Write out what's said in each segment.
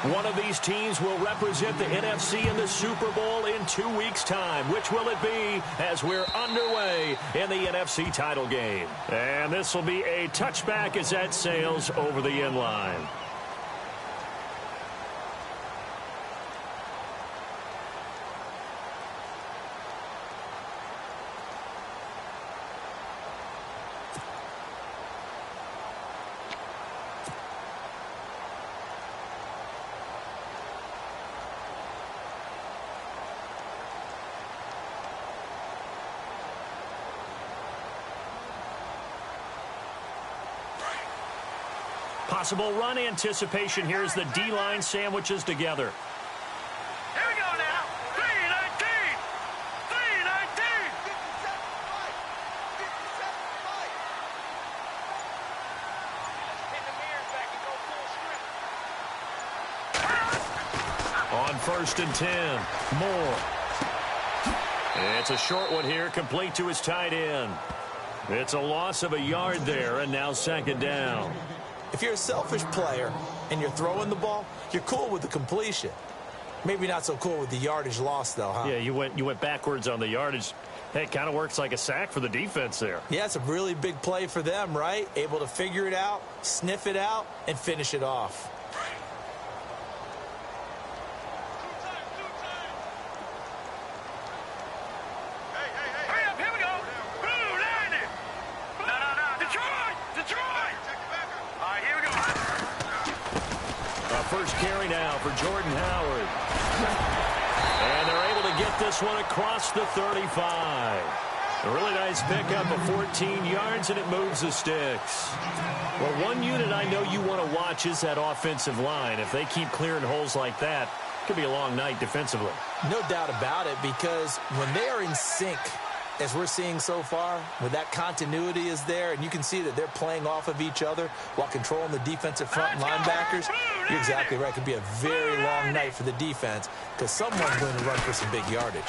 One of these teams will represent the NFC in the Super Bowl in 2 weeks' time. Which will it be as we're underway in the NFC title game? And this will be a touchback as that sails over the end line. Possible run anticipation here as the D-line sandwiches together. Here we go now. 3-19. 3-19. On 1st and 10, Moore. It's a short one here, complete to his tight end. It's a loss of a yard there, and now 2nd down. If you're a selfish player and you're throwing the ball, you're cool with the completion. Maybe not so cool with the yardage loss, though, huh? Yeah, you went backwards on the yardage. Hey, it kind of works like a sack for the defense there. Yeah, it's a really big play for them, right? Able to figure it out, sniff it out, and finish it off. First carry now for Jordan Howard. And they're able to get this one across the 35. A really nice pickup of 14 yards, and it moves the sticks. Well, one unit I know you want to watch is that offensive line. If they keep clearing holes like that, it could be a long night defensively. No doubt about it, because when they are in sync, as we're seeing so far, when that continuity is there, and you can see that they're playing off of each other while controlling the defensive front linebackers, you're exactly right. It could be a very long night for the defense because someone's going to run for some big yardage.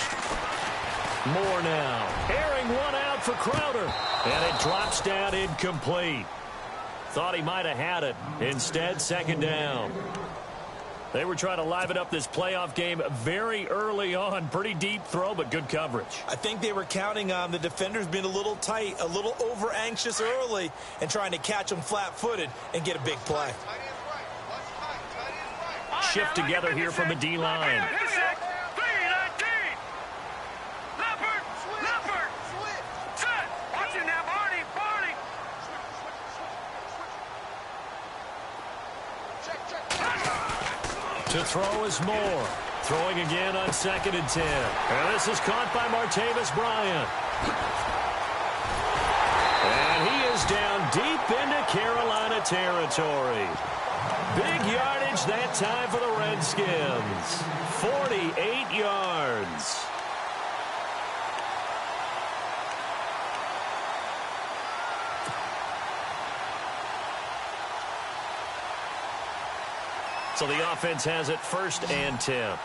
Moore now. Airing one out for Crowder. And it drops down incomplete. Thought he might have had it. Instead, 2nd down. They were trying to liven up this playoff game very early on. Pretty deep throw, but good coverage. I think they were counting on the defenders being a little tight, a little over-anxious early, and trying to catch them flat-footed and get a big play. Shift together here from the D-line. To throw is Moore. Throwing again on 2nd and 10. And this is caught by Martavis Bryant. And he is down deep into Carolina territory. Big yardage that time for the Redskins. 48 yards. So the offense has it 1st and 10.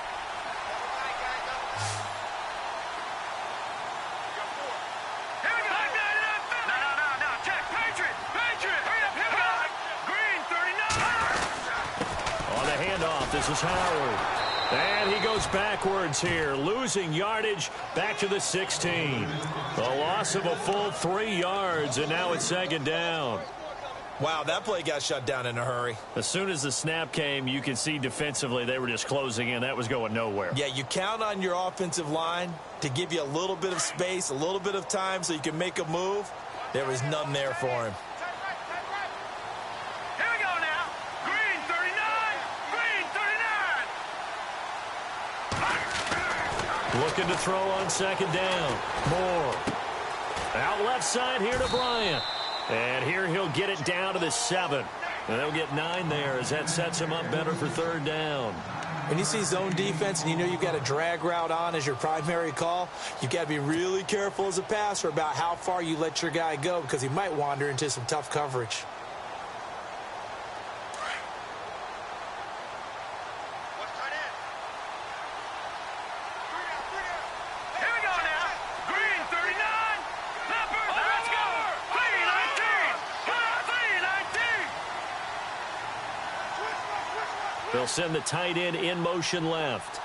On the handoff, this is Howard. And he goes backwards here, losing yardage back to the 16. A loss of a full 3 yards, and now it's 2nd down. Wow, that play got shut down in a hurry. As soon as the snap came, you could see defensively they were just closing in. That was going nowhere. Yeah, you count on your offensive line to give you a little bit of space, a little bit of time so you can make a move. There was none there for him. Here we go now. Green 39. Green 39. Looking to throw on 2nd down. Moore. Out left side here to Bryant. And here he'll get it down to the 7. And they'll get 9 there as that sets him up better for 3rd down. When you see zone defense and you know you've got a drag route on as your primary call, you've got to be really careful as a passer about how far you let your guy go because he might wander into some tough coverage. They'll send the tight end in motion left.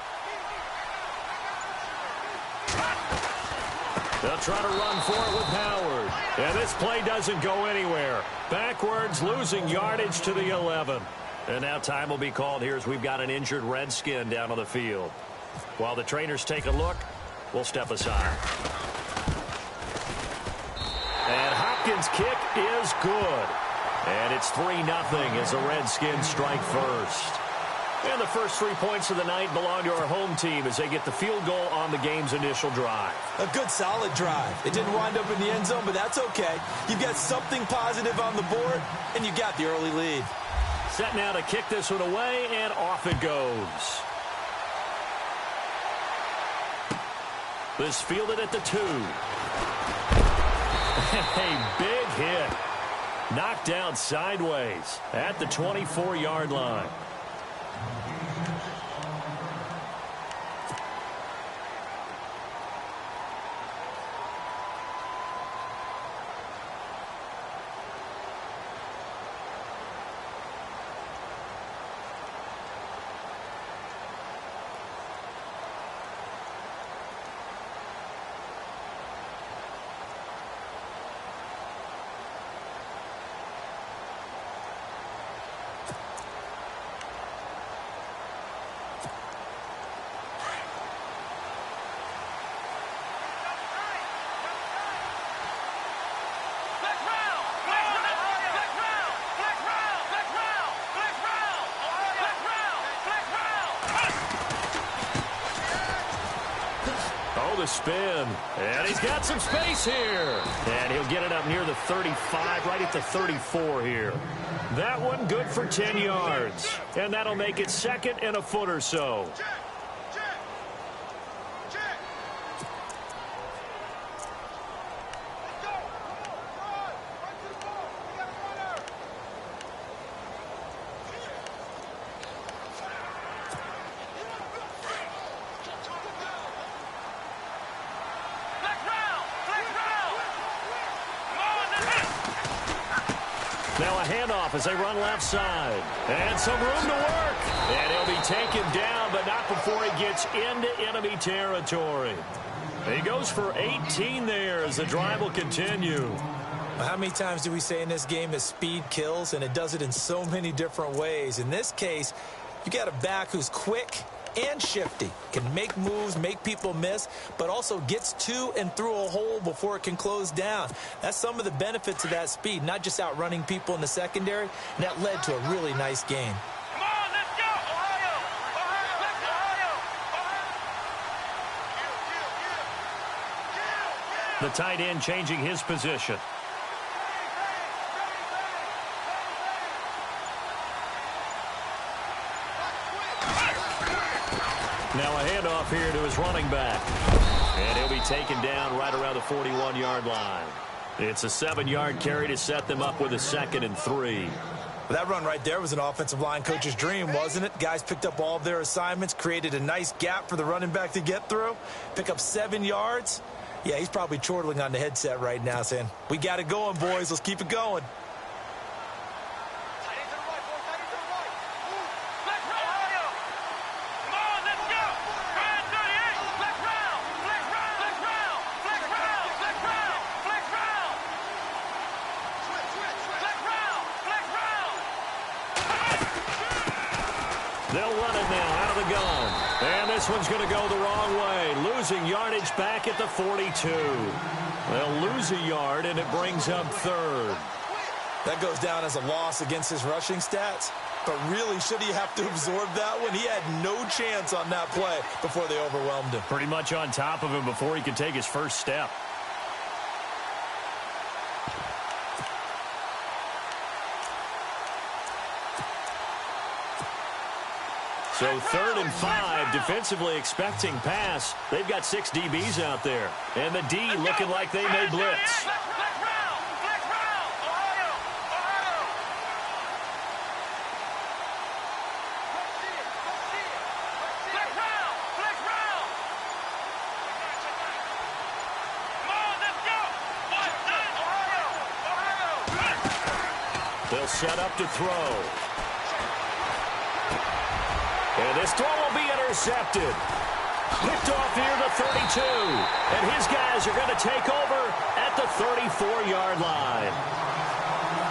They'll try to run for it with Howard. And this play doesn't go anywhere. Backwards, losing yardage to the 11. And now time will be called here as we've got an injured Redskin down on the field. While the trainers take a look, we'll step aside. And Hopkins' kick is good. And it's 3-0 as the Redskins strike first. And the first 3 points of the night belong to our home team as they get the field goal on the game's initial drive. A good, solid drive. It didn't wind up in the end zone, but that's okay. You've got something positive on the board, and you got the early lead. Set now to kick this one away, and off it goes. This fielded at the 2. A big hit. Knocked down sideways at the 24-yard line. The spin, and he's got some space here, and he'll get it up near the 35, right at the 34 here. That one good for 10 yards, and that'll make it second and a foot or so. Now a handoff as they run left side. And some room to work. And he'll be taken down, but not before he gets into enemy territory. He goes for 18 there as the drive will continue. How many times do we say in this game that speed kills, and it does it in so many different ways? In this case, you got a back who's quick and shifty, can make moves, make people miss, but also gets to and through a hole before it can close down. That's some of the benefits of that speed, not just outrunning people in the secondary, and that led to a really nice game. Come on, let's go! Ohio! Ohio! The tight end changing his position. Now a handoff here to his running back. And he'll be taken down right around the 41-yard line. It's a 7-yard carry to set them up with a 2nd and 3. Well, that run right there was an offensive line coach's dream, wasn't it? Guys picked up all of their assignments, created a nice gap for the running back to get through, pick up 7 yards. Yeah, he's probably chortling on the headset right now saying, we got it going, boys. Let's keep it going. They'll run it now out of the gun. And this one's going to go the wrong way. Losing yardage back at the 42. They'll lose a yard, and it brings up 3rd. That goes down as a loss against his rushing stats. But really, should he have to absorb that one? He had no chance on that play before they overwhelmed him. Pretty much on top of him before he could take his first step. So 3rd and 5, defensively expecting pass. They've got 6 DBs out there. And the D looking like they may blitz. They'll set up to throw. This throw will be intercepted. Picked off near the 32. And his guys are going to take over at the 34-yard line.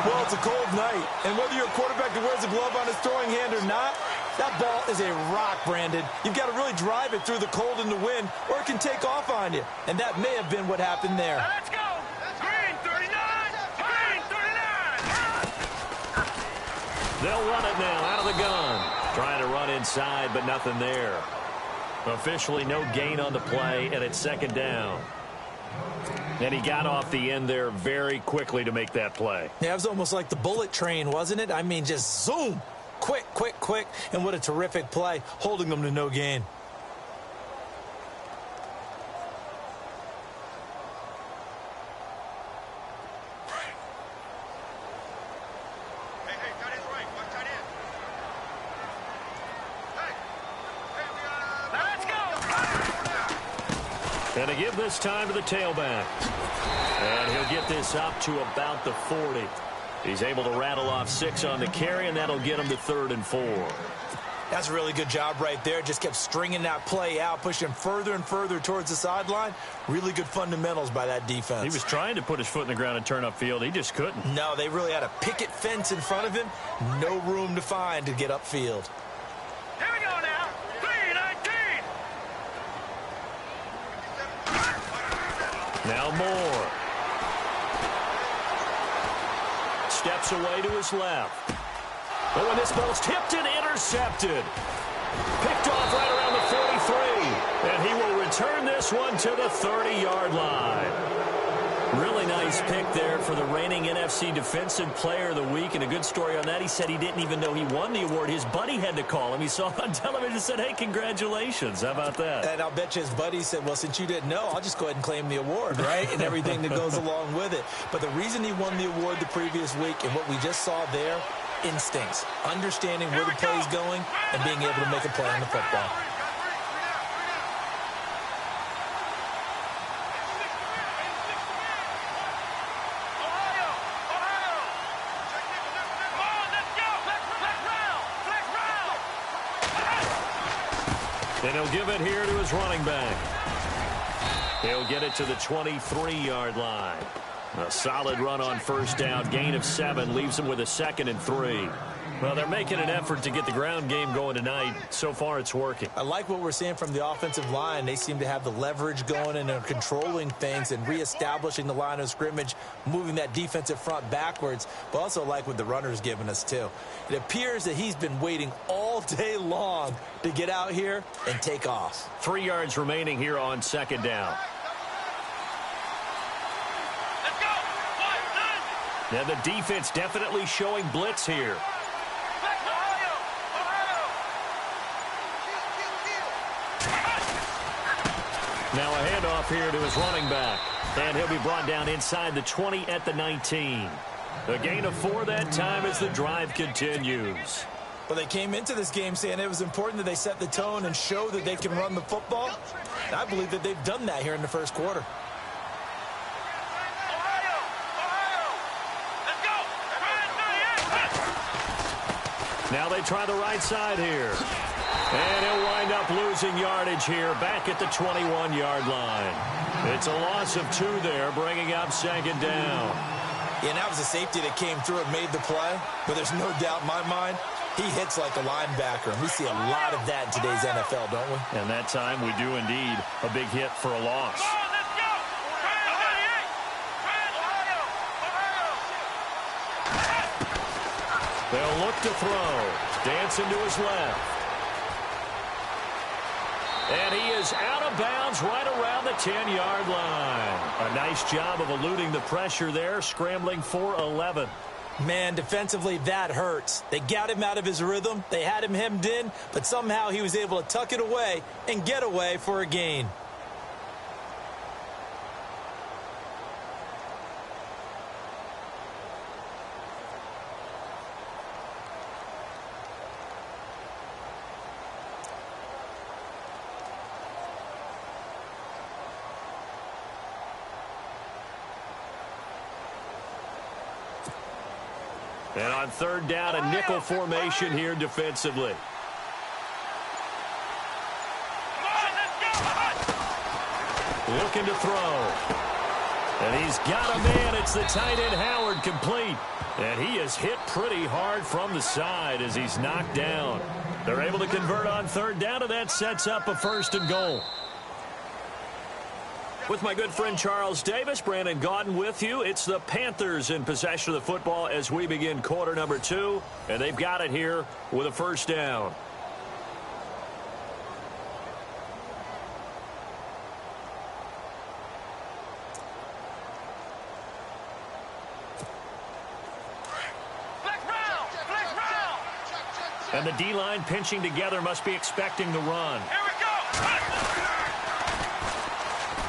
Well, it's a cold night, and whether you're a quarterback that wears a glove on his throwing hand or not, that ball is a rock, Brandon. You've got to really drive it through the cold and the wind, or it can take off on you. And that may have been what happened there. Let's go. Green 39. Green 39. They'll run it now out of the gun. Trying to run inside, but nothing there. Officially no gain on the play, and it's second down. And he got off the end there very quickly to make that play. Yeah, it was almost like the bullet train, wasn't it? I mean, just zoom. Quick, quick, quick. And what a terrific play, holding them to no gain. And to give this time to the tailback. And he'll get this up to about the 40. He's able to rattle off 6 on the carry, and that'll get him to 3rd and 4. That's a really good job right there. Just kept stringing that play out, pushing further and further towards the sideline. Really good fundamentals by that defense. He was trying to put his foot in the ground and turn upfield. He just couldn't. No, they really had a picket fence in front of him. No room to find to get upfield. Here we go now. 319. Now Moore. Steps away to his left. Oh, and this ball's tipped and intercepted. Picked off right around the 43. And he will return this one to the 30-yard line. Really nice pick there for the reigning NFC Defensive Player of the Week. And a good story on that. He said he didn't even know he won the award. His buddy had to call him. He saw it on television and said, hey, congratulations. How about that? And I'll bet you his buddy said, well, since you didn't know, I'll just go ahead and claim the award, right? And everything that goes along with it. But the reason he won the award the previous week and what we just saw there, instincts, understanding where the play is going and being able to make a play on the football. And he'll give it here to his running back. He'll get it to the 23-yard line. A solid run on first down. Gain of 7 leaves him with a 2nd and 3. Well, they're making an effort to get the ground game going tonight. So far, it's working. I like what we're seeing from the offensive line. They seem to have the leverage going and are controlling things and reestablishing the line of scrimmage, moving that defensive front backwards, but also like what the runner's giving us, too. It appears that he's been waiting all day long to get out here and take off. 3 yards remaining here on second down. Now the defense definitely showing blitz here. Now a handoff here to his running back. And he'll be brought down inside the 20 at the 19. A gain of 4 that time as the drive continues. Well, they came into this game saying it was important that they set the tone and show that they can run the football. And I believe that they've done that here in the first quarter. Now they try the right side here. And he'll wind up losing yardage here back at the 21-yard line. It's a loss of 2 there, bringing up second down. Yeah, and that was a safety that came through and made the play. But there's no doubt in my mind, he hits like a linebacker. And we see a lot of that in today's NFL, don't we? And that time we do indeed. A big hit for a loss. They'll look to throw. Dancing to his left. And he is out of bounds right around the 10-yard line. A nice job of eluding the pressure there, scrambling for 11. Man, defensively, that hurts. They got him out of his rhythm. They had him hemmed in, but somehow he was able to tuck it away and get away for a gain. And on third down, a nickel formation here defensively. looking to throw. And he's got a man. It's the tight end Howard, complete. And he is hit pretty hard from the side as he's knocked down. They're able to convert on third down, and that sets up a 1st and goal. With my good friend Charles Davis, Brandon Gaudin with you. It's the Panthers in possession of the football as we begin quarter number 2. And they've got it here with a 1st down. And the D-line pinching together must be expecting the run. Here we go.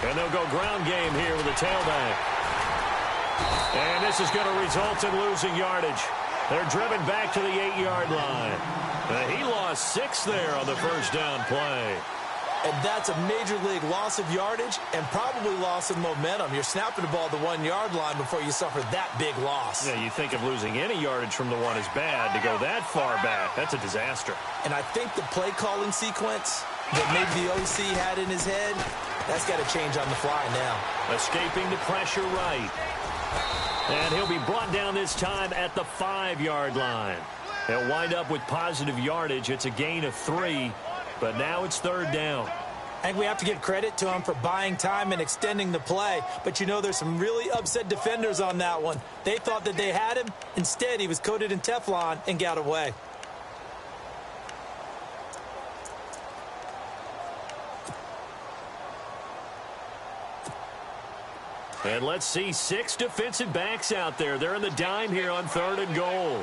And they'll go ground game here with a tailback. And this is going to result in losing yardage. They're driven back to the 8-yard line. He lost 6 there on the 1st down play. And that's a major league loss of yardage and probably loss of momentum. You're snapping the ball at the 1-yard line before you suffer that big loss. Yeah, you think of losing any yardage from the 1 is bad. To go that far back, that's a disaster. And I think the play calling sequence that maybe the OC had in his head, that's got to change on the fly now. Escaping the pressure right. And he'll be brought down this time at the 5-yard line. He'll wind up with positive yardage. It's a gain of 3. But now it's 3rd down. I think we have to give credit to him for buying time and extending the play. But, you know, there's some really upset defenders on that one. They thought that they had him. Instead, he was coated in Teflon and got away. And let's see 6 defensive backs out there. They're in the dime here on 3rd and goal.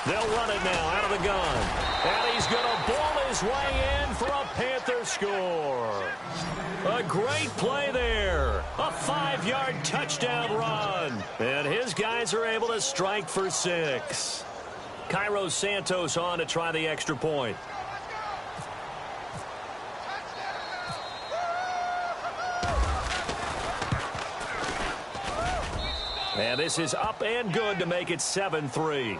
They'll run it now out of the gun. And he's going to ball his way in for a Panther score. A great play there. A 5-yard touchdown run. And his guys are able to strike for 6. Cairo Santos on to try the extra point. And this is up and good to make it 7-3.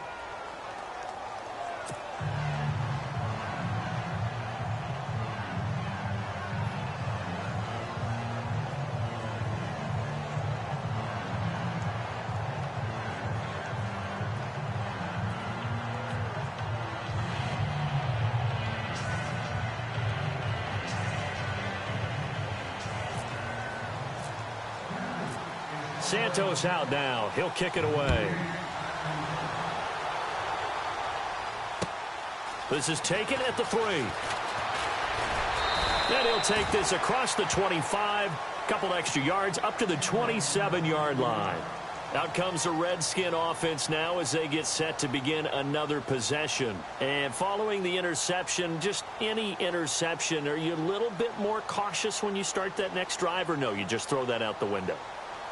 Santos out now. He'll kick it away. This is taken at the 3. And he'll take this across the 25. Couple extra yards up to the 27-yard line. Out comes the Redskin offense now as they get set to begin another possession. And following the interception, just any interception, are you a little bit more cautious when you start that next drive, or no, you just throw that out the window?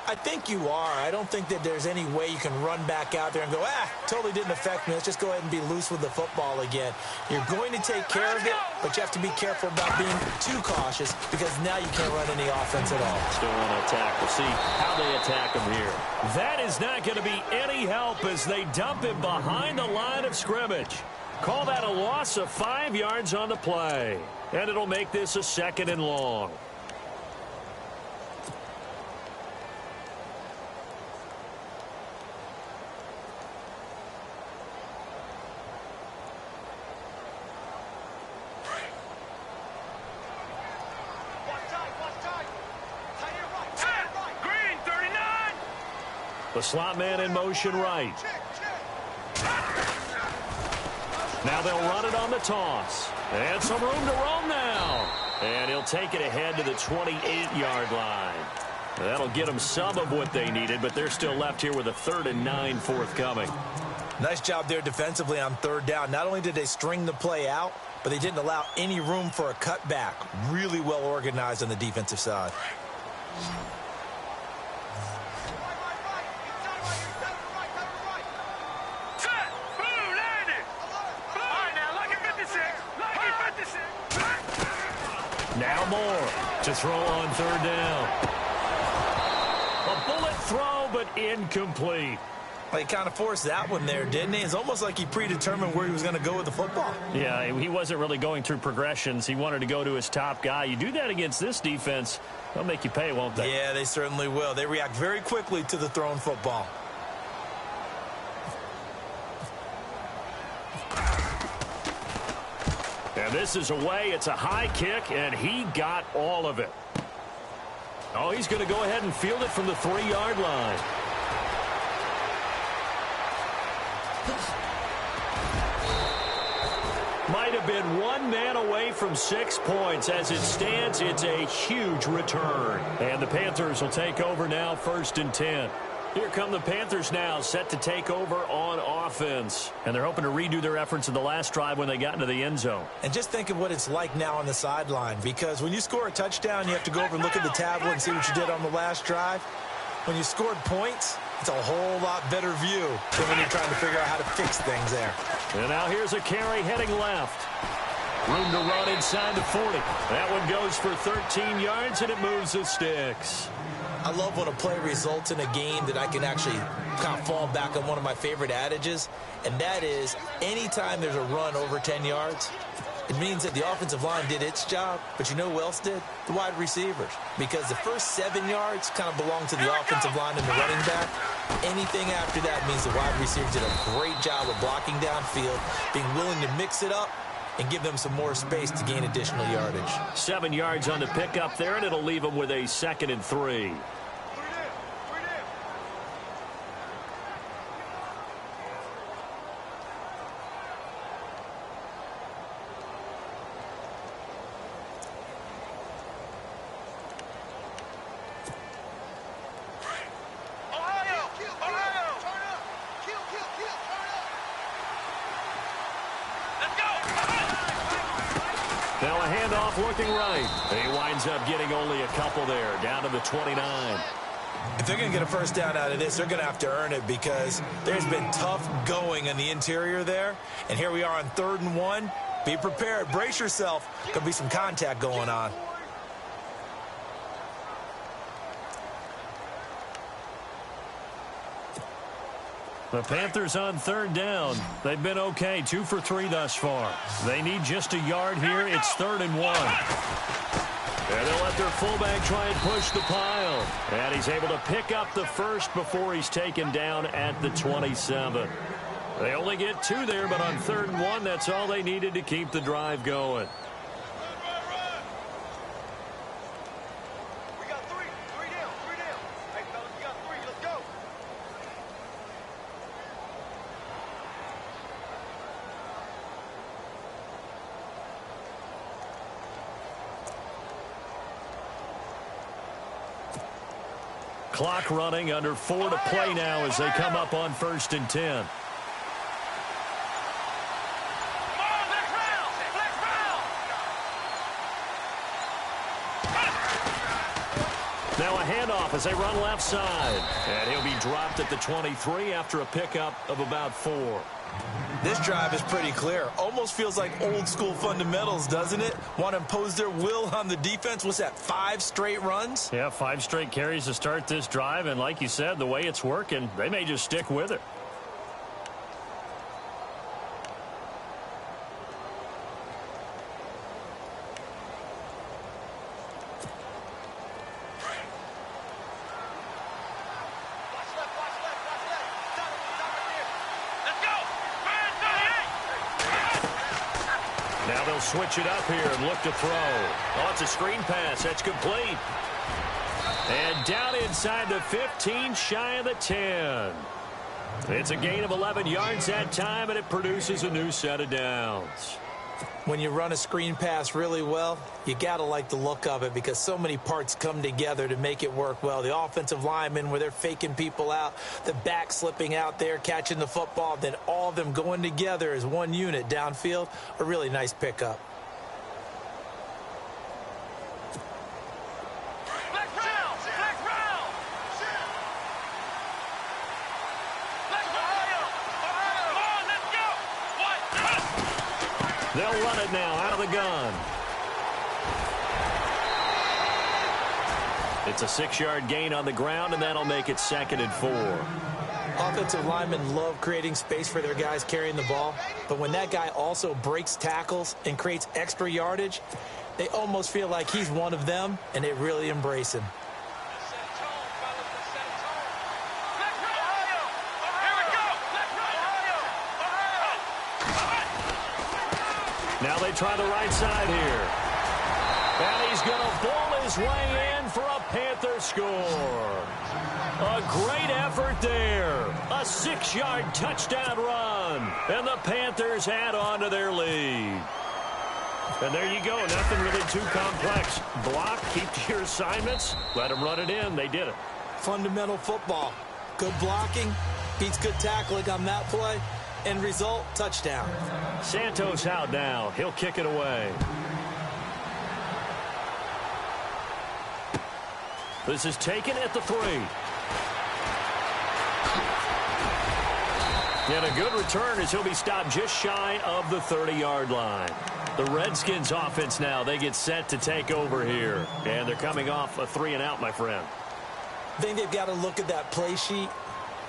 I think you are. I don't think that there's any way you can run back out there and go, totally didn't affect me. Let's just go ahead and be loose with the football again. You're going to take care of it, but you have to be careful about being too cautious because now you can't run any offense at all. Still want to attack. We'll see how they attack him here. That is not going to be any help as they dump him behind the line of scrimmage. Call that a loss of 5 yards on the play. And it'll make this a 2nd and long. The slot man in motion right. Now they'll run it on the toss. And some room to roam now. And he'll take it ahead to the 28-yard line. That'll get them some of what they needed, but they're still left here with a 3rd and 9 forthcoming. Nice job there defensively on 3rd down. Not only did they string the play out, but they didn't allow any room for a cutback. Really well organized on the defensive side. more to throw on third down. A bullet throw, but incomplete. Well, he kind of forced that one there, didn't he? It's almost like he predetermined where he was going to go with the football. Yeah, he wasn't really going through progressions. He wanted to go to his top guy. You do that against this defense, they'll make you pay, won't they? Yeah, they certainly will. They react very quickly to the thrown football. And this is away. It's a high kick, and he got all of it. Oh, he's going to go ahead and field it from the 3-yard line. Might have been one man away from 6 points. As it stands, it's a huge return. And the Panthers will take over now, 1st and 10. Here come the Panthers now, set to take over on offense. And they're hoping to redo their efforts in the last drive when they got into the end zone. And just think of what it's like now on the sideline, because when you score a touchdown, you have to go over and look at the tablet and see what you did on the last drive. When you scored points, it's a whole lot better view than when you're trying to figure out how to fix things there. And now here's a carry heading left. Room to run inside the 40. That one goes for 13 yards, and it moves the sticks. I love when a play results in a game that I can actually kind of fall back on one of my favorite adages, and that is anytime there's a run over 10 yards, it means that the offensive line did its job, but you know who else did? The wide receivers. Because the first 7 yards kind of belong to the offensive line and the running back. Anything after that means the wide receivers did a great job of blocking downfield, being willing to mix it up, and give them some more space to gain additional yardage. 7 yards on the pickup there, and it'll leave them with a 2nd and 3. Now a handoff looking right. He winds up getting only a couple there, down to the 29. If they're going to get a first down out of this, they're going to have to earn it, because there's been tough going in the interior there. And here we are on 3rd and 1. Be prepared. Brace yourself. Could be some contact going on. The Panthers on 3rd down. They've been okay, 2 for 3 thus far. They need just a yard here. It's 3rd and 1. And they'll let their fullback try and push the pile. And he's able to pick up the first before he's taken down at the 27. They only get 2 there, but on 3rd and 1, that's all they needed to keep the drive going. We got 3. 3 down. 3 down. Hey, fellas, we got 3. Let's go. Clock running, under 4 to play now as they come up on 1st and 10. Now a handoff as they run left side. And he'll be dropped at the 23 after a pickup of about 4. This drive is pretty clear. Almost feels like old school fundamentals, doesn't it? Want to impose their will on the defense. What's that, 5 straight runs? Yeah, 5 straight carries to start this drive. And like you said, the way it's working, they may just stick with it. Now they'll switch it up here and look to throw. Oh, it's a screen pass. That's complete. And down inside the 15, shy of the 10. It's a gain of 11 yards that time, and it produces a new set of downs. When you run a screen pass really well, you got to like the look of it, because so many parts come together to make it work well. The offensive linemen, where they're faking people out, the back slipping out there, catching the football, then all of them going together as one unit downfield. A really nice pickup. They'll run it now out of the gun. It's a 6-yard gain on the ground, and that'll make it 2nd and 4. Offensive linemen love creating space for their guys carrying the ball, but when that guy also breaks tackles and creates extra yardage, they almost feel like he's one of them, and they really embrace him. Now they try the right side here. And he's going to ball his way in for a Panther score. A great effort there. A 6-yard touchdown run. And the Panthers add on to their lead. And there you go. Nothing really too complex. Block, keep to your assignments. Let them run it in. They did it. Fundamental football. Good blocking beats good tackling on that play. End result, touchdown. Santos out now. He'll kick it away. This is taken at the 3. And a good return as he'll be stopped just shy of the 30-yard line. The Redskins offense now, they get set to take over here. And they're coming off a 3-and-out, my friend. I think they've got to look at that play sheet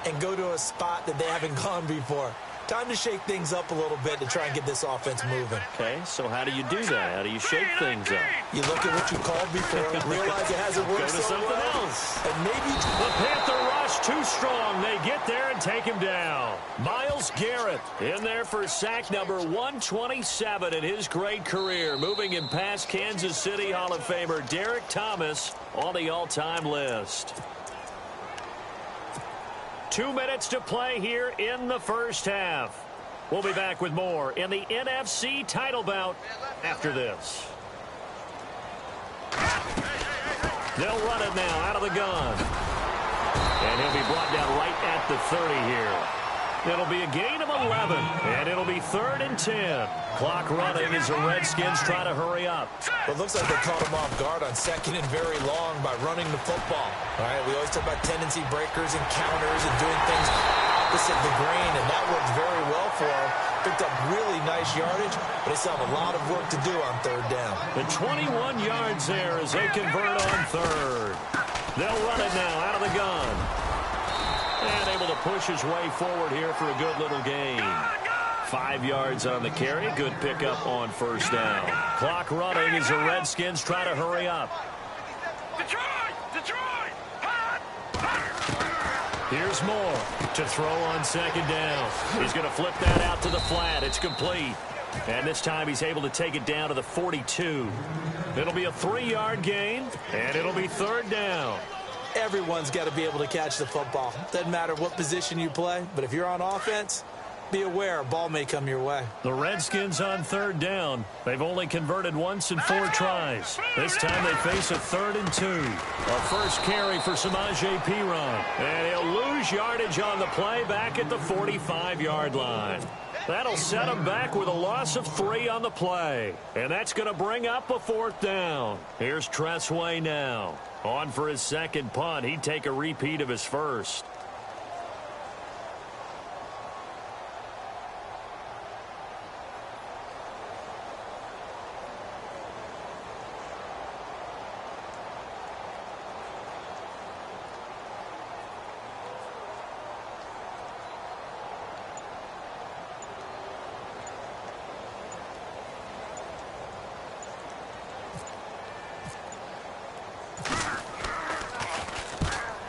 and go to a spot that they haven't gone before. Time to shake things up a little bit to try and get this offense moving. Okay, so how do you do that? How do you shake things up? You look at what you called before, realize it hasn't worked Go to so something well, else. and maybe The Panther rush too strong. They get there and take him down. Myles Garrett in there for sack number 127 in his great career, moving him past Kansas City Hall of Famer Derek Thomas on the all-time list. 2 minutes to play here in the first half. We'll be back with more in the NFC title bout after this. They'll run it now out of the gun. And he'll be brought down right at the 30 here. It'll be a gain of 11, and it'll be 3rd and 10. Clock running as the Redskins try to hurry up. Well, it looks like they caught him off guard on 2nd and very long by running the football. All right, we always talk about tendency breakers and counters and doing things opposite the grain, and that worked very well for him. Picked up really nice yardage, but they still have a lot of work to do on 3rd down. The 21 yards there as they convert on 3rd. They'll run it now out of the gun. And able to push his way forward here for a good little gain. 5 yards on the carry. Good pickup on 1st down. Clock running as the Redskins try to hurry up. Detroit! Here's Moore to throw on 2nd down. He's going to flip that out to the flat. It's complete. And this time he's able to take it down to the 42. It'll be a 3-yard gain, and it'll be 3rd down. Everyone's got to be able to catch the football. Doesn't matter what position you play, but if you're on offense, be aware a ball may come your way. The Redskins on 3rd down. They've only converted once in 4 tries. This time they face a 3rd and 2. A first carry for Samaje Perine. And he'll lose yardage on the play back at the 45-yard line. That'll set him back with a loss of 3 on the play. And that's going to bring up a 4th down. Here's Tressway now. On for his 2nd punt. He'd take a repeat of his first.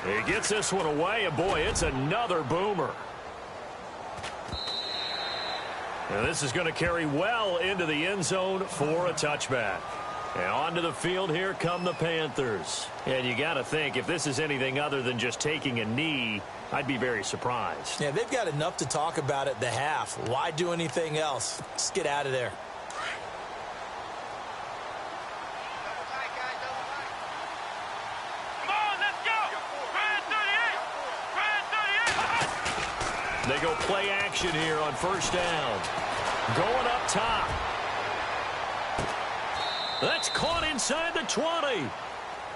He gets this one away, and boy, it's another boomer. And this is going to carry well into the end zone for a touchback. And onto the field, here come the Panthers. And you got to think, if this is anything other than just taking a knee, I'd be very surprised. Yeah, they've got enough to talk about at the half. Why do anything else? Just get out of there. They go play action here on 1st down. Going up top. That's caught inside the 20.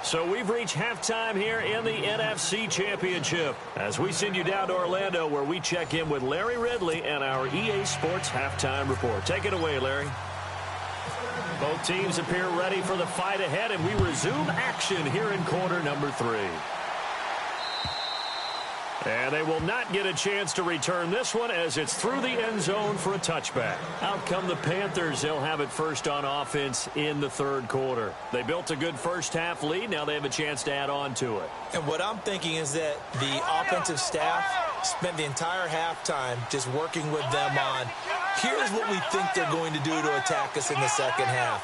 So we've reached halftime here in the NFC Championship as we send you down to Orlando where we check in with Larry Ridley and our EA Sports Halftime Report. Take it away, Larry. Both teams appear ready for the fight ahead, and we resume action here in quarter number 3. And they will not get a chance to return this one as it's through the end zone for a touchback. Out come the Panthers. They'll have it first on offense in the third quarter. They built a good first half lead. Now they have a chance to add on to it. And what I'm thinking is that the offensive staff spent the entire halftime just working with them on, here's what we think they're going to do to attack us in the second half.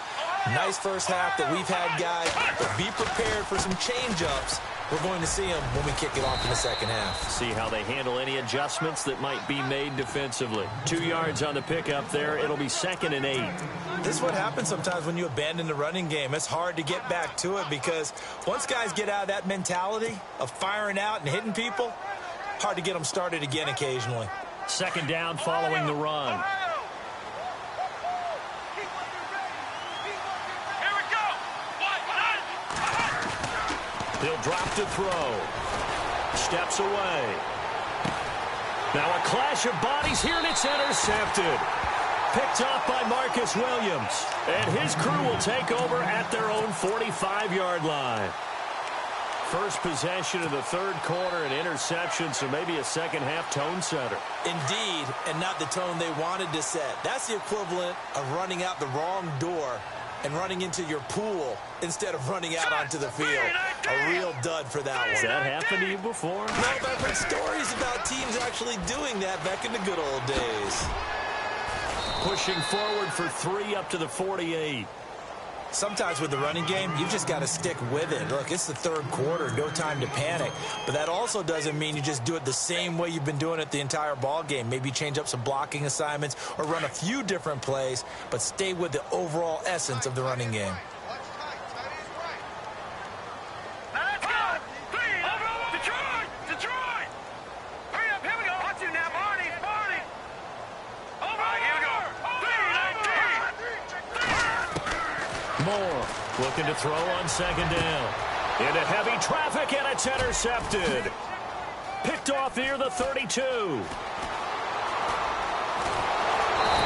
Nice first half that we've had, guys, but be prepared for some change-ups. We're going to see them when we kick it off in the second half. See how they handle any adjustments that might be made defensively. 2 yards on the pickup there. It'll be 2nd and 8. This is what happens sometimes when you abandon the running game. It's hard to get back to it because once guys get out of that mentality of firing out and hitting people, hard to get them started again occasionally. 2nd down following the run. He'll drop to throw. Steps away. Now a clash of bodies here, and it's intercepted. Picked off by Marcus Williams. And his crew will take over at their own 45-yard line. First possession of the third quarter, an interception, so maybe a second-half tone setter. Indeed, and not the tone they wanted to set. That's the equivalent of running out the wrong door and running into your pool instead of running out onto the field. A real dud for that one. Has that happened to you before? No, but I've heard stories about teams actually doing that back in the good old days. Pushing forward for 3 up to the 48. Sometimes with the running game, you've just got to stick with it. Look, it's the third quarter, no time to panic. But that also doesn't mean you just do it the same way you've been doing it the entire ball game. Maybe change up some blocking assignments or run a few different plays, but stay with the overall essence of the running game. Moore looking to throw on 2nd down. Into heavy traffic, and it's intercepted. Picked off near the 32.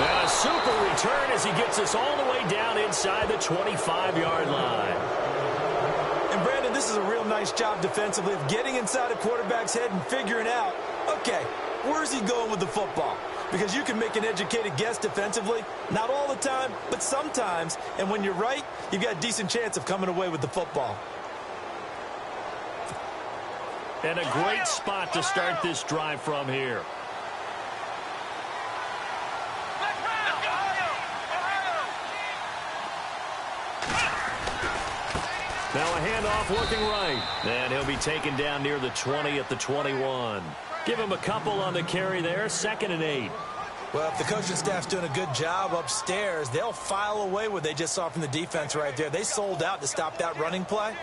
And a super return as he gets us all the way down inside the 25-yard line. And, Brandon, this is a real nice job defensively of getting inside a quarterback's head and figuring out, okay, where's he going with the football? Because you can make an educated guess defensively, not all the time, but sometimes. And when you're right, you've got a decent chance of coming away with the football. And a great spot to start this drive from here. Now a handoff looking right. And he'll be taken down near the 20 at the 21. Give him a couple on the carry there. 2nd and 8. Well, if the coaching staff's doing a good job upstairs, they'll file away what they just saw from the defense right there. They sold out to stop that running play.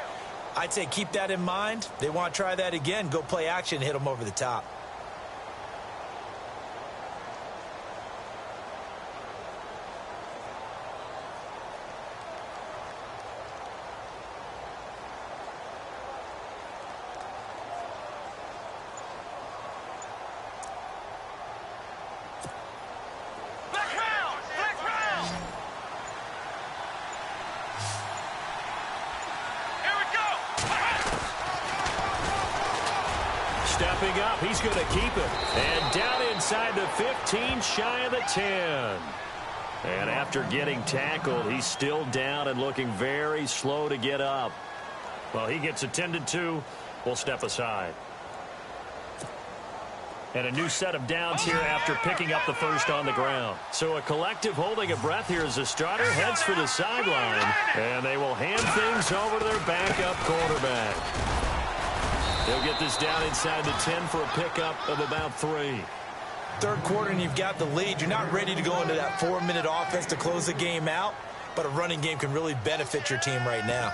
I'd say keep that in mind. They want to try that again. Go play action, hit them over the top. Stepping up, he's going to keep it. And down inside the 15, shy of the 10. And after getting tackled, he's still down and looking very slow to get up. Well, he gets attended to. We'll step aside. And a new set of downs here after picking up the first on the ground. So a collective holding a breath here as the starter heads for the sideline. And they will hand things over to their backup quarterback. They'll get this down inside the 10 for a pickup of about 3. Third quarter and you've got the lead. You're not ready to go into that 4-minute offense to close the game out, but a running game can really benefit your team right now.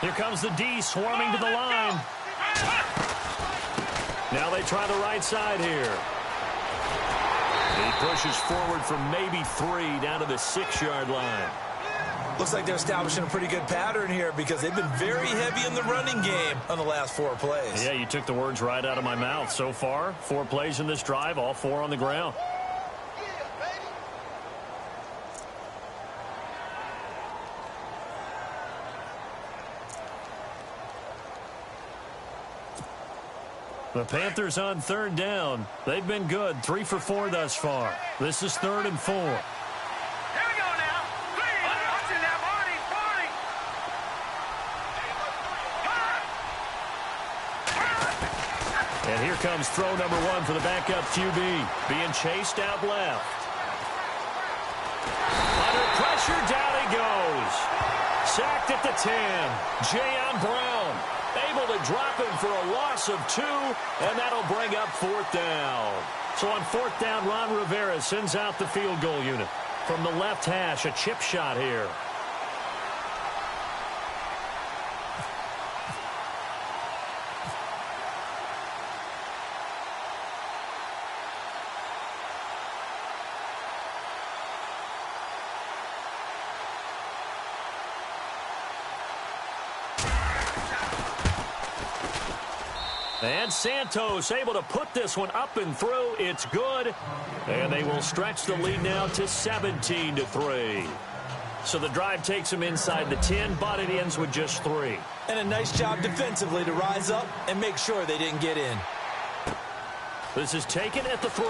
Here comes the D swarming to the line. Now they try the right side here. He pushes forward from maybe 3 down to the 6-yard line. Looks like they're establishing a pretty good pattern here because they've been very heavy in the running game on the last 4 plays. Yeah, you took the words right out of my mouth. So far, 4 plays in this drive, all 4 on the ground. The Panthers on 3rd down. They've been good, 3 for 4 thus far. This is 3rd and 4. Here we go now. Watch it now, Marty. And here comes throw number 1 for the backup QB. Being chased out left. Under pressure, down he goes. Sacked at the 10. Jayon Brown able to drop him for a loss of 2, and that'll bring up 4th down. So on 4th down, Ron Rivera sends out the field goal unit. From the left hash, a chip shot here. And Santos able to put this one up and through. It's good. And they will stretch the lead now to 17-3. So the drive takes them inside the 10, but it ends with just 3. And a nice job defensively to rise up and make sure they didn't get in. This is taken at the 3.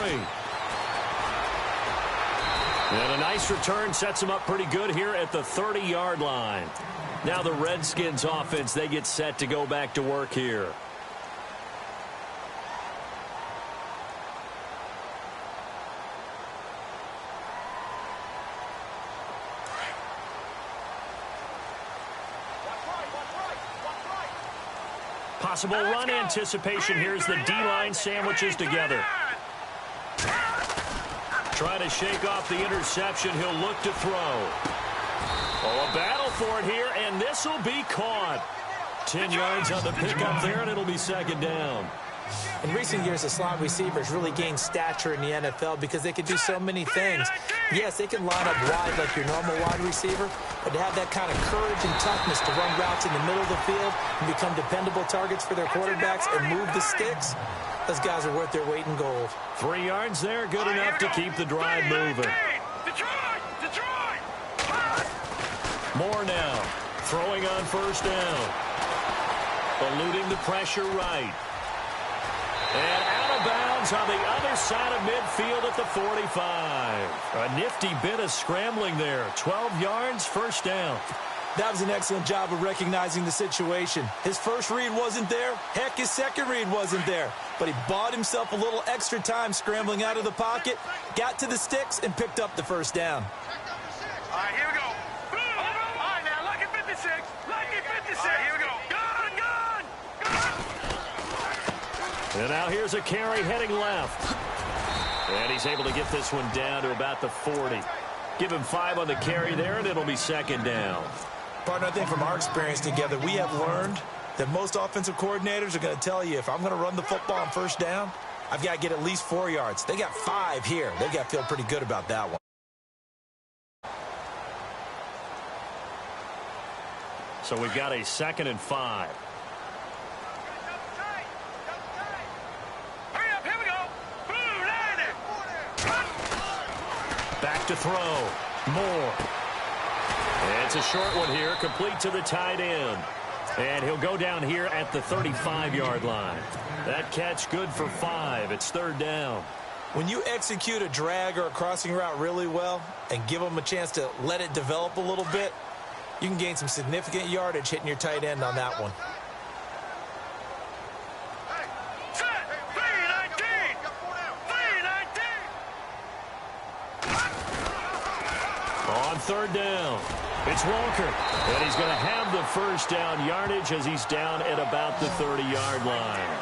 And a nice return sets them up pretty good here at the 30-yard line. Now the Redskins offense, they get set to go back to work here. Possible run anticipation here as the D-line sandwiches together. Trying to shake off the interception. He'll look to throw. Oh, a battle for it here, and this will be caught. 10 yards on the pickup there, and it'll be 2nd down. In recent years, the slot receivers really gained stature in the NFL because they could do so many things. Yes, they can line up wide like your normal wide receiver, but to have that kind of courage and toughness to run routes in the middle of the field and become dependable targets for their quarterbacks and move the sticks, those guys are worth their weight in gold. 3 yards there, good enough to keep the drive moving. Detroit! More now, throwing on 1st down. Eluding the pressure right. And out of bounds on the other side of midfield at the 45. A nifty bit of scrambling there. 12 yards, 1st down. That was an excellent job of recognizing the situation. His first read wasn't there. Heck, his second read wasn't there. But he bought himself a little extra time scrambling out of the pocket, got to the sticks, and picked up the 1st down. All right, here we go. All right, now, lucky 56. Lucky 56. All right, here we go. Gun! And now here's a carry heading left. And he's able to get this one down to about the 40. Give him 5 on the carry there, and it'll be 2nd down. Partner, I think from our experience together, we have learned that most offensive coordinators are going to tell you, if I'm going to run the football on 1st down, I've got to get at least 4 yards. They got 5 here. They've got to feel pretty good about that one. So we've got a 2nd and 5. Back to throw. Moore. And it's a short one here, complete to the tight end. And he'll go down here at the 35-yard line. That catch good for 5. It's 3rd down. When you execute a drag or a crossing route really well and give them a chance to let it develop a little bit, you can gain some significant yardage hitting your tight end on that one. On 3rd down, it's Walker. And he's going to have the 1st down yardage as he's down at about the 30-yard line.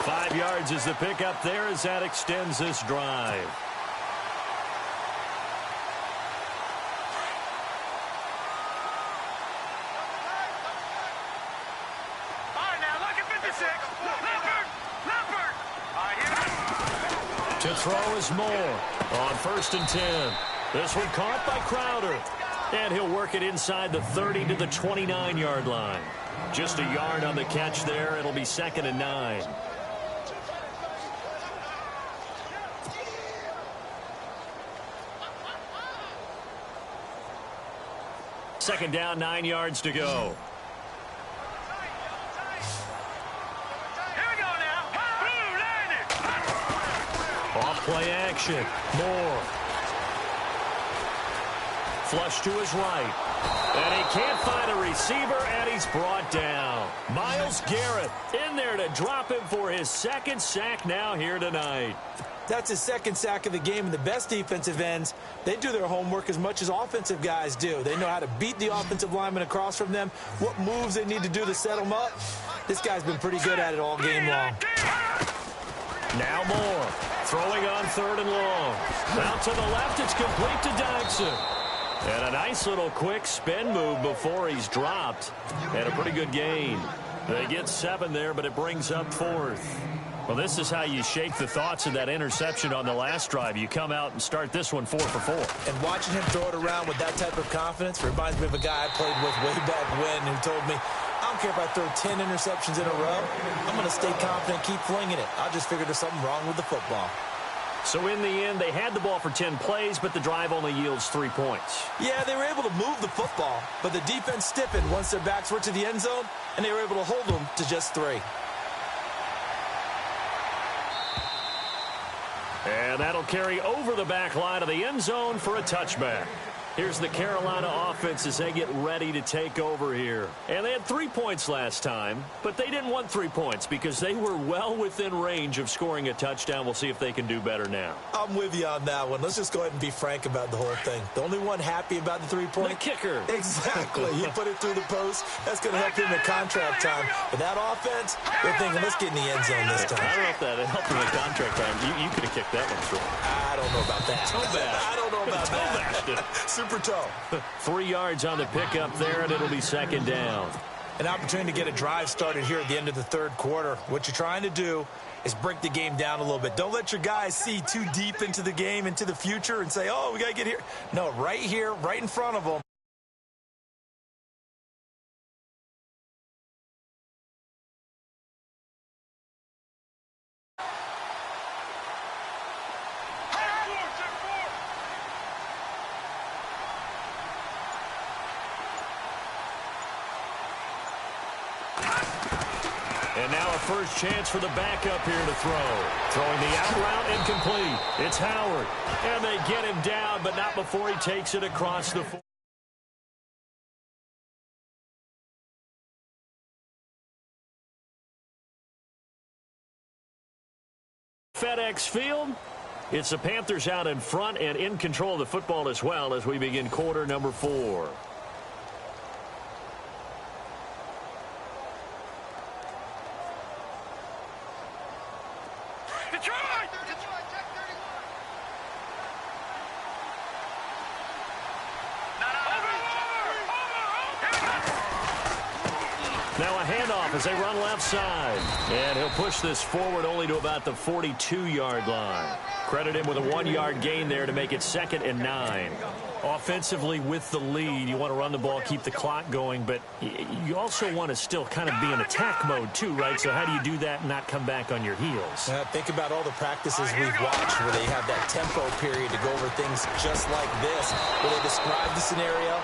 5 yards is the pickup there as that extends this drive. Leopard. All right, here we go. To throw is Moore on 1st and 10. This one caught by Crowder. And he'll work it inside the 30 to the 29-yard line. Just a yard on the catch there. It'll be 2nd and 9. Second down, 9 yards to go. Here we go now. Blue landed. Off play action. Moore. Flush to his right. And he can't find a receiver, and he's brought down. Myles Garrett in there to drop him for his 2nd sack now here tonight. That's his 2nd sack of the game, and the best defensive ends, they do their homework as much as offensive guys do. They know how to beat the offensive lineman across from them, what moves they need to do to set them up. This guy's been pretty good at it all game long. Now Moore throwing on 3rd and long. Out to the left, it's complete to Dodson. And a nice little quick spin move before he's dropped. And a pretty good gain. They get 7 there, but it brings up 4th. Well, this is how you shake the thoughts of that interception on the last drive. You come out and start this one 4 for 4. And watching him throw it around with that type of confidence reminds me of a guy I played with way back when who told me, I don't care if I throw 10 interceptions in a row. I'm going to stay confident, keep flinging it. I just figured there's something wrong with the football. So in the end, they had the ball for 10 plays, but the drive only yields 3 points. Yeah, they were able to move the football, but the defense stiffened once their backs were to the end zone, and they were able to hold them to just 3. And that'll carry over the back line of the end zone for a touchback. Here's the Carolina offense as they get ready to take over here. And they had 3 points last time, but they didn't want 3 points because they were well within range of scoring a touchdown. We'll see if they can do better now. I'm with you on that one. Let's just go ahead and be frank about the whole thing. The only one happy about the 3-point? The kicker. Exactly. He put it through the post. That's going to help him in contract time. But that offense, they're thinking, let's get in the end zone this time. I don't know if that helped him in contract time. You could have kicked that one through. I don't know about that. Toe bash. I don't know about Toe bashed it. Super toe. 3 yards on the pickup there, and it'll be 2nd down. An opportunity to get a drive started here at the end of the 3rd quarter. What you're trying to do is break the game down a little bit. Don't let your guys see too deep into the game, into the future, and say, oh, we got to get here. No, right here, right in front of them. And now a first chance for the backup here to throw. Throwing the out route incomplete. It's Howard. And they get him down, but not before he takes it across the 4. FedEx Field. It's the Panthers out in front and in control of the football as well as we begin quarter number 4. Now a handoff as they run left side. And he'll push this forward only to about the 42-yard line. Credit him with a 1-yard gain there to make it 2nd and 9. Offensively with the lead, you want to run the ball, keep the clock going, but you also want to still kind of be in attack mode too, right? So how do you do that and not come back on your heels? Think about all the practices we've watched where they have that tempo period to go over things just like this, where they describe the scenario,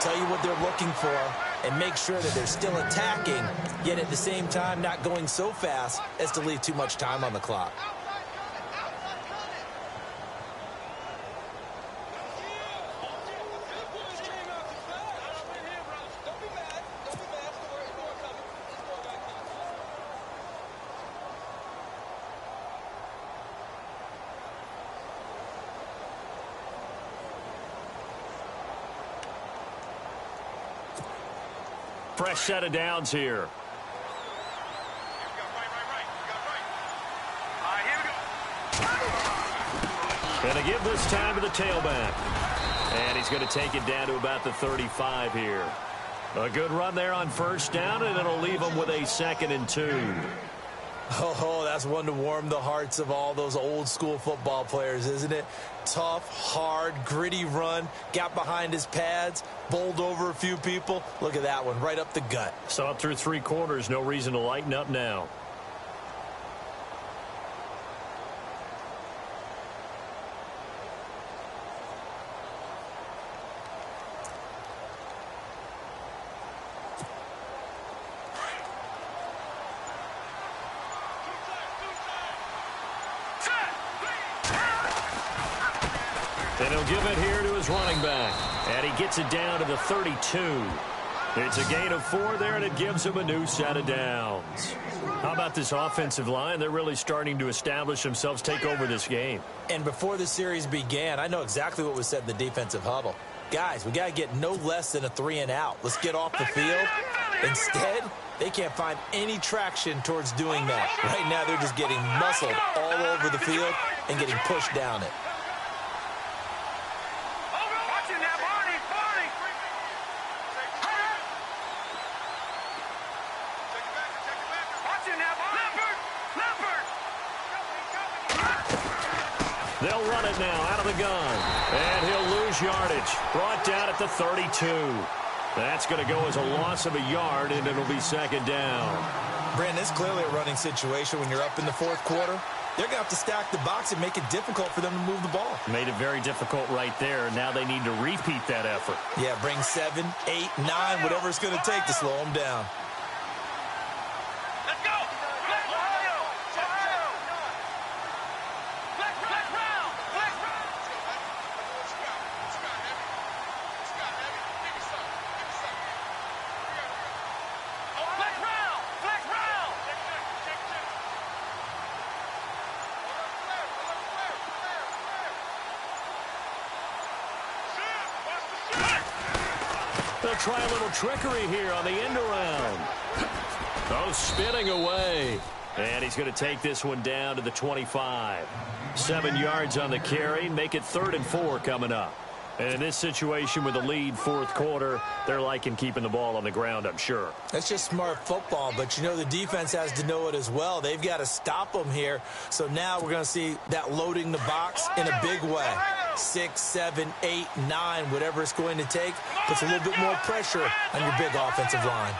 tell you what they're looking for, and make sure that they're still attacking, yet at the same time not going so fast as to leave too much time on the clock. Fresh set of downs here. Going to give this time to the tailback. And he's going to take it down to about the 35 here. A good run there on first down, and it'll leave them with a 2nd and 2. Oh, that's one to warm the hearts of all those old-school football players, isn't it? Tough, hard, gritty run, got behind his pads, bowled over a few people. Look at that one, right up the gut. So up through 3 quarters, no reason to lighten up now. And he'll give it here to his running back. And he gets it down to the 32. It's a gain of 4 there, and it gives him a new set of downs. How about this offensive line? They're really starting to establish themselves, take over this game. And before the series began, I know exactly what was said in the defensive huddle. Guys, we got to get no less than a 3 and out. Let's get off the field. Instead, they can't find any traction towards doing that. Right now, they're just getting muscled all over the field and getting pushed down it. They'll run it now out of the gun. And he'll lose yardage. Brought down at the 32. That's going to go as a loss of a yard, and it'll be 2nd down. Brandon, it's clearly a running situation when you're up in the 4th quarter. They're going to have to stack the box and make it difficult for them to move the ball. Made it very difficult right there. Now they need to repeat that effort. Yeah, bring 7, 8, 9, whatever it's going to take to slow them down. They'll try a little trickery here on the end around. Oh, spinning away. And he's going to take this one down to the 25. 7 yards on the carry. Make it 3rd and 4 coming up. And in this situation with the lead 4th quarter, they're liking keeping the ball on the ground, I'm sure. That's just smart football, but you know the defense has to know it as well. They've got to stop them here. So now we're going to see that loading the box in a big way. 6, 7, 8, 9, whatever it's going to take, puts a little bit more pressure on your big offensive line.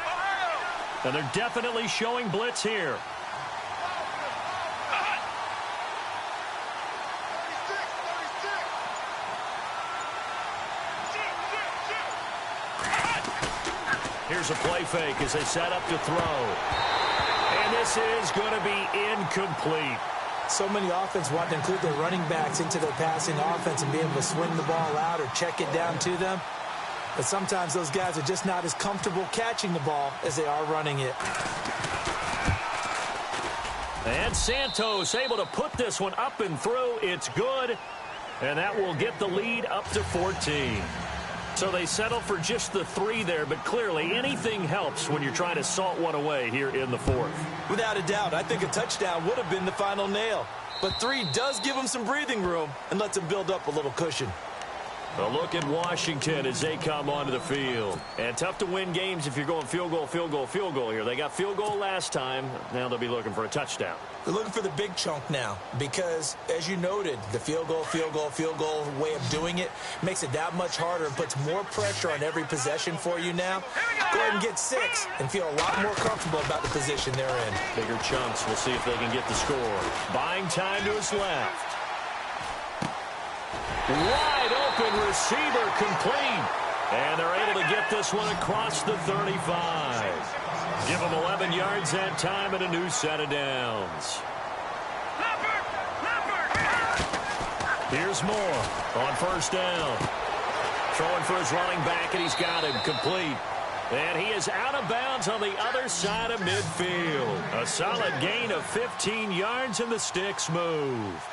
And they're definitely showing blitz here. Here's a play fake as they set up to throw. And this is going to be incomplete. So many offense want to include their running backs into their passing offense and be able to swing the ball out or check it down to them. But sometimes those guys are just not as comfortable catching the ball as they are running it. And Santos able to put this one up and through. It's good. And that will get the lead up to 14. So they settle for just the 3 there, but clearly anything helps when you're trying to salt one away here in the 4th. Without a doubt, I think a touchdown would have been the final nail. But 3 does give them some breathing room and lets them build up a little cushion. A look at Washington as they come onto the field. And tough to win games if you're going field goal, field goal, field goal here. They got field goal last time. Now they'll be looking for a touchdown. They're looking for the big chunk now because, as you noted, the field goal, field goal, field goal way of doing it makes it that much harder and puts more pressure on every possession for you now. Go ahead and get 6 and feel a lot more comfortable about the position they're in. Bigger chunks. We'll see if they can get the score. Buying time to his left. Wide open receiver complete. And they're able to get this one across the 35. Give them 11 yards that time and a new set of downs. Here's Moore on first down. Throwing for his running back, and he's got him complete. And he is out of bounds on the other side of midfield. A solid gain of 15 yards, and the sticks move.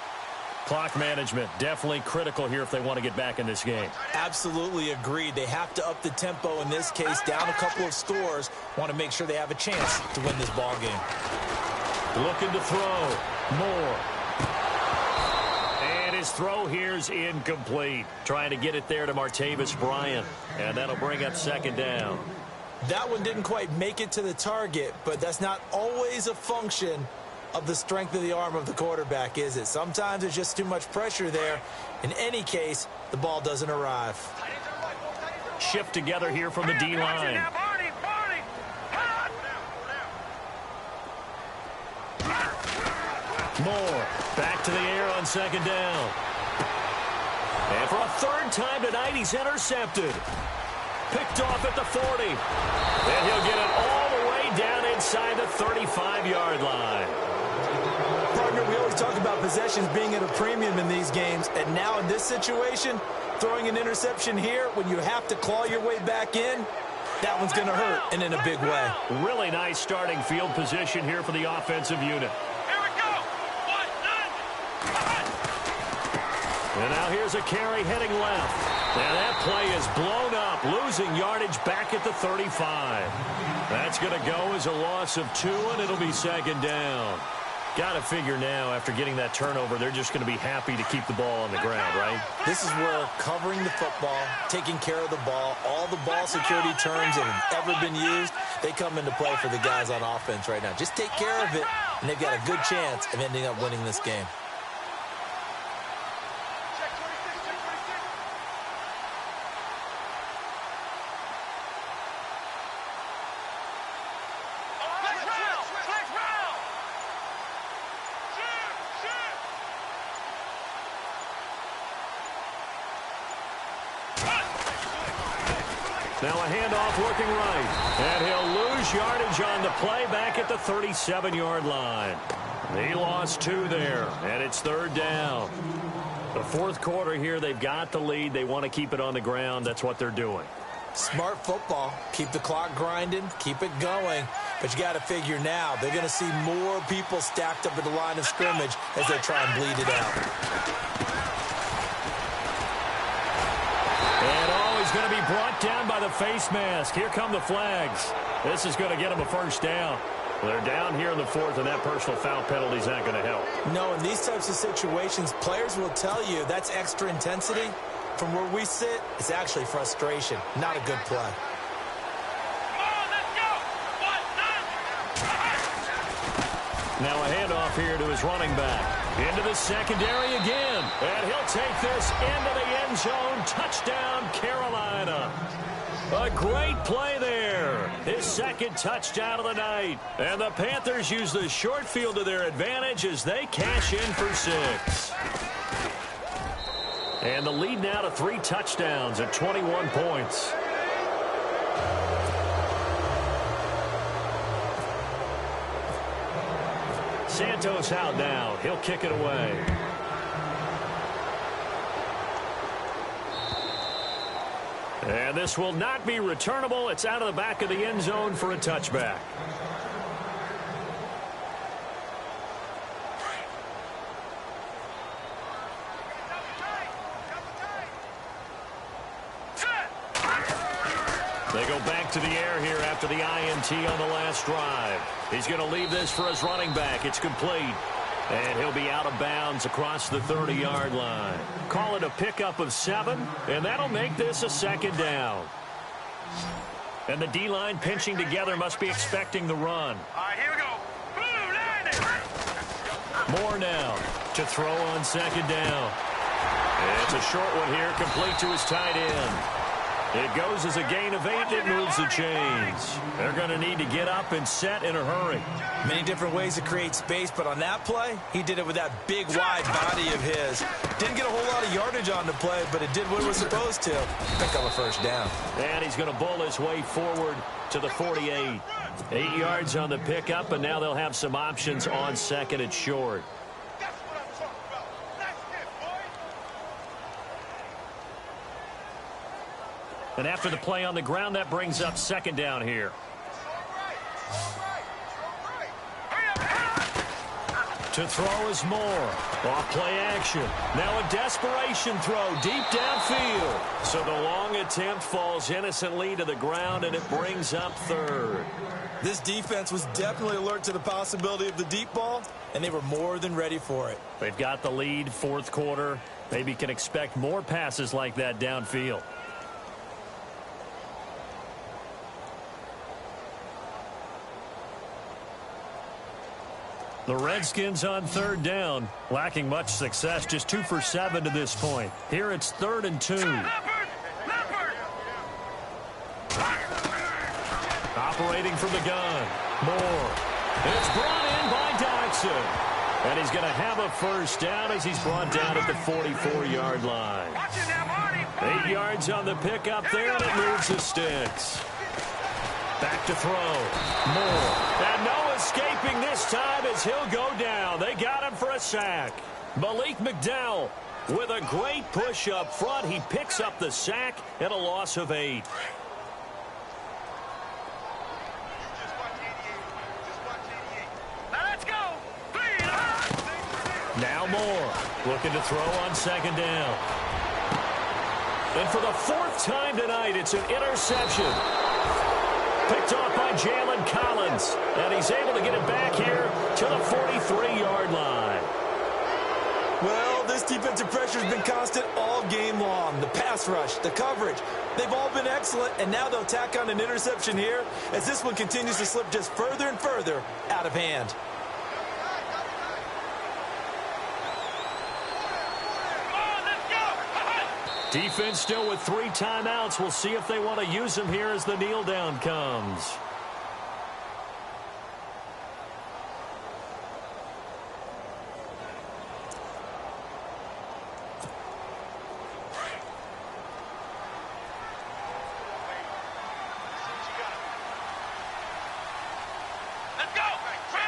Clock management definitely critical here if they want to get back in this game. Absolutely agreed. They have to up the tempo in this case, down a couple of scores. Want to make sure they have a chance to win this ball game. Looking to throw. Moore. And his throw here's incomplete. Trying to get it there to Martavis Bryant. And that'll bring up 2nd down. That one didn't quite make it to the target, but that's not always a function of the strength of the arm of the quarterback, is it? Sometimes there's just too much pressure there. In any case, the ball doesn't arrive. Shift together here from the D-line. Moore back to the air on second down. And for a third time tonight, he's intercepted. Picked off at the 40. And he'll get it all the way down inside the 35-yard line. Partner, we always talk about possessions being at a premium in these games. And now in this situation, throwing an interception here when you have to claw your way back in, that one's going to hurt, and in a big way. Really nice starting field position here for the offensive unit. And now here's a carry heading left. And that play is blown up, losing yardage back at the 35. That's going to go as a loss of 2, and it'll be second down. Got to figure now, after getting that turnover, they're just going to be happy to keep the ball on the ground, right? This is where covering the football, taking care of the ball, all the ball security terms that have ever been used, they come into play for the guys on offense right now. Just take care of it, and they've got a good chance of ending up winning this game. Now a handoff working right. And he'll lose yardage on the play back at the 37-yard line. He lost 2 there, and it's third down. The fourth quarter here, they've got the lead. They want to keep it on the ground. That's what they're doing. Smart football. Keep the clock grinding. Keep it going. But you got to figure now, they're going to see more people stacked up at the line of scrimmage as they try and bleed it out. And he's going to be brought down by the face mask. Here come the flags. This is going to get him a first down. They're down here in the fourth, and that personal foul penalty is not going to help. No, in these types of situations, players will tell you that's extra intensity. From where we sit, it's actually frustration, not a good play. Now a handoff here to his running back. Into the secondary again. And he'll take this into the end zone. Touchdown, Carolina. A great play there. His second touchdown of the night. And the Panthers use the short field to their advantage as they cash in for 6. And the lead now to 3 touchdowns at 21 points. Santos out now. He'll kick it away. And this will not be returnable. It's out of the back of the end zone for a touchback. They go back to the air here after the INT on the last drive. He's going to leave this for his running back. It's complete. And he'll be out of bounds across the 30-yard line. Call it a pickup of 7, and that'll make this a second down. And the D-line pinching together must be expecting the run. All right, here we go. Moore now to throw on second down. And it's a short one here, complete to his tight end. It goes as a gain of 8. It moves the chains. They're going to need to get up and set in a hurry. Many different ways to create space, but on that play, he did it with that big, wide body of his. Didn't get a whole lot of yardage on the play, but it did what it was supposed to. Pick up a first down. And he's going to bowl his way forward to the 48. 8 yards on the pickup, and now they'll have some options on second and short. And after the play on the ground, that brings up second down here. To throw is Moore. Off play action. Now a desperation throw deep downfield. So the long attempt falls innocently to the ground, and it brings up third. This defense was definitely alert to the possibility of the deep ball, and they were more than ready for it. They've got the lead, fourth quarter. Maybe can expect more passes like that downfield. The Redskins on third down, lacking much success, just 2 for 7 to this point. Here it's 3rd and 2. Operating from the gun. Moore. It's brought in by Dodson. And he's going to have a first down as he's brought down at the 44-yard line. 8 yards on the pickup there, and it moves the sticks. Back to throw. Moore. And no escaping this time as he'll go down. They got him for a sack. Malik McDowell with a great push up front. He picks up the sack and a loss of 8. Now Moore looking to throw on 2nd down. And for the 4th time tonight, it's an interception. Picked off by Jalen Collins. And he's able to get it back here to the 43-yard line. Well, this defensive pressure has been constant all game long. The pass rush, the coverage, they've all been excellent. And now they'll tack on an interception here as this one continues to slip just further and further out of hand. Defense still with 3 timeouts. We'll see if they want to use them here as the kneel down comes. Let's go!